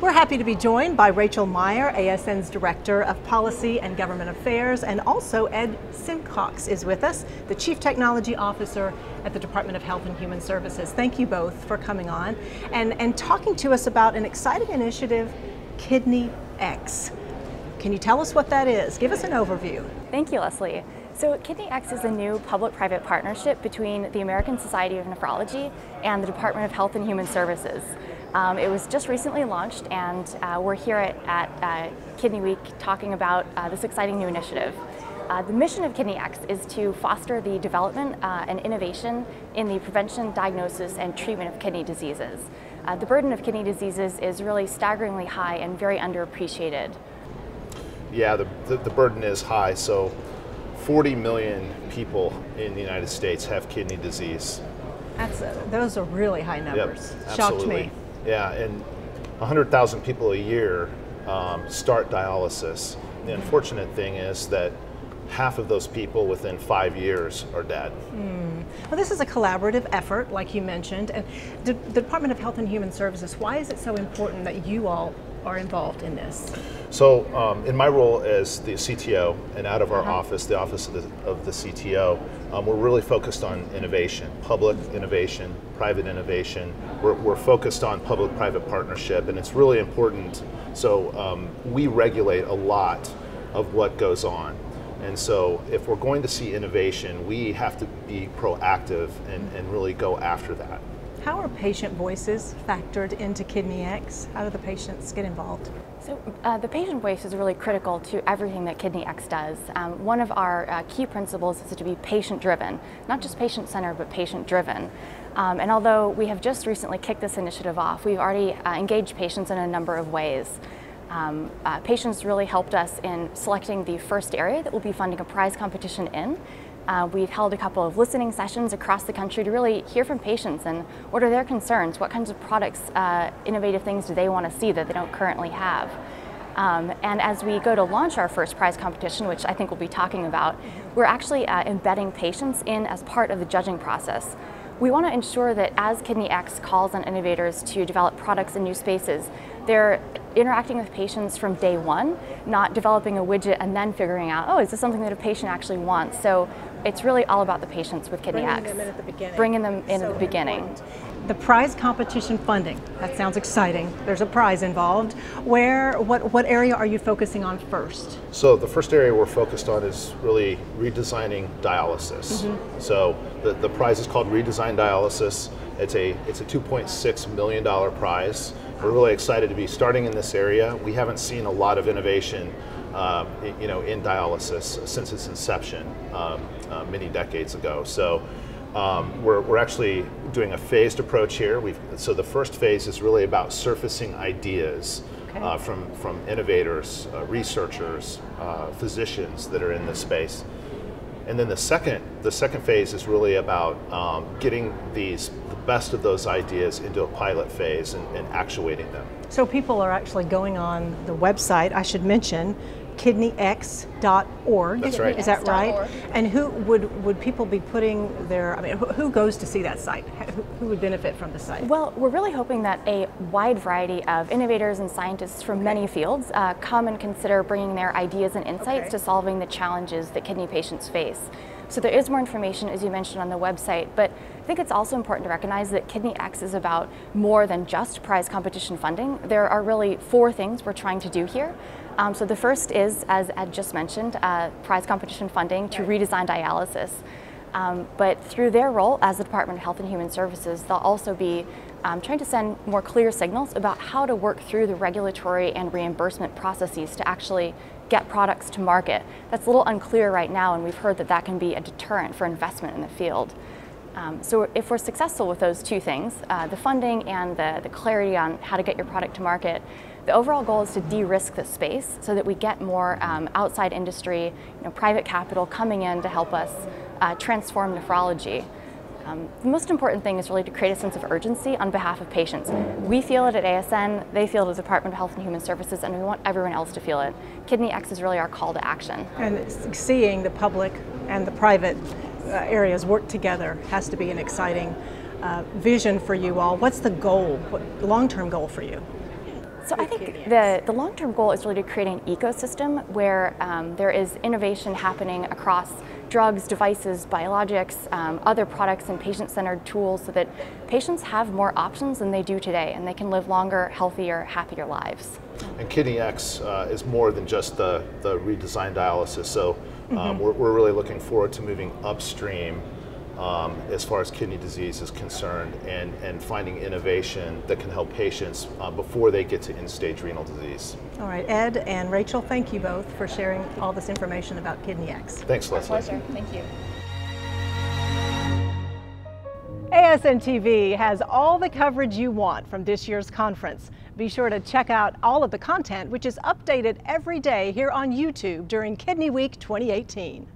We're happy to be joined by Rachel Meyer, ASN's Director of Policy and Government Affairs, and also Ed Simcox is with us, the Chief Technology Officer at the Department of Health and Human Services. Thank you both for coming on and talking to us about an exciting initiative, KidneyX. Can you tell us what that is? Give us an overview. Thank you, Leslie. So KidneyX is a new public-private partnership between the American Society of Nephrology and the Department of Health and Human Services. It was just recently launched, and we're here at Kidney Week talking about this exciting new initiative. The mission of KidneyX is to foster the development and innovation in the prevention, diagnosis, and treatment of kidney diseases. The burden of kidney diseases is really staggeringly high and very underappreciated. Yeah, the burden is high. So 40 million people in the United States have kidney disease. Those are really high numbers. Yep, shocked me. Yeah, and 100,000 people a year start dialysis. The unfortunate thing is that half of those people within 5 years are dead. Well, this is a collaborative effort, like you mentioned, and the Department of Health and Human Services, why is it so important that you all are involved in this? So in my role as the CTO and out of our office, the office of the CTO, we're really focused on innovation, public innovation, private innovation. We're focused on public-private partnership, and it's really important. So we regulate a lot of what goes on. And so if we're going to see innovation, we have to be proactive and really go after that. How are patient voices factored into KidneyX? How do the patients get involved? So the patient voice is really critical to everything that KidneyX does. One of our key principles is to be patient-driven, not just patient-centered, but patient-driven. And although we have just recently kicked this initiative off, we've already engaged patients in a number of ways. Patients really helped us in selecting the first area that we'll be funding a prize competition in. We've held a couple of listening sessions across the country to really hear from patients and what are their concerns, what kinds of products, innovative things do they want to see that they don't currently have. And as we go to launch our first prize competition, which I think we'll be talking about, we're actually embedding patients in as part of the judging process. We want to ensure that as KidneyX calls on innovators to develop products in new spaces, they're interacting with patients from day one, not developing a widget and then figuring out, oh, is this something that a patient actually wants? So it's really all about the patients with KidneyX. Bringing them in at the beginning. Bringing them in at the beginning. Important. The prize competition funding, that sounds exciting. There's a prize involved. What area are you focusing on first? So the first area we're focused on is really redesigning dialysis. So the prize is called Redesign Dialysis. It's a $2.6 million prize. We're really excited to be starting in this area. We haven't seen a lot of innovation in dialysis since its inception many decades ago. So we're actually doing a phased approach here. So the first phase is really about surfacing ideas from innovators, researchers, physicians that are in this space. And then the second phase is really about getting the best of those ideas into a pilot phase and actuating them. So people are actually going on the website, I should mention, KidneyX.org. That's right. Is that right? And who would people be putting their, who goes to see that site? Who would benefit from the site? Well, we're really hoping that a wide variety of innovators and scientists from many fields come and consider bringing their ideas and insights to solving the challenges that kidney patients face. So there is more information, as you mentioned, on the website, but I think it's also important to recognize that KidneyX is about more than just prize competition funding. There are really 4 things we're trying to do here. So the first is, as Ed just mentioned, prize competition funding to redesign dialysis. But through their role as the Department of Health and Human Services, they'll also be trying to send more clear signals about how to work through the regulatory and reimbursement processes to actually get products to market. That's a little unclear right now, and we've heard that that can be a deterrent for investment in the field. So if we're successful with those 2 things, the funding and the clarity on how to get your product to market, the overall goal is to de-risk the space so that we get more outside industry, private capital coming in to help us transform nephrology. The most important thing is really to create a sense of urgency on behalf of patients. We feel it at ASN, they feel it at the Department of Health and Human Services, and we want everyone else to feel it. KidneyX is really our call to action. And seeing the public and the private areas work together has to be an exciting vision for you all. What's the goal, what long-term goal for you? So I think the long-term goal is really to create an ecosystem where there is innovation happening across drugs, devices, biologics, other products and patient-centered tools so that patients have more options than they do today and they can live longer, healthier, happier lives. And KidneyX is more than just the redesigned dialysis, so we're really looking forward to moving upstream as far as kidney disease is concerned and finding innovation that can help patients before they get to end-stage renal disease. All right, Ed and Rachel, thank you both for sharing all this information about KidneyX. Thanks, Leslie. My pleasure. Thank you. ASN TV has all the coverage you want from this year's conference. Be sure to check out all of the content, which is updated every day here on YouTube during Kidney Week 2018.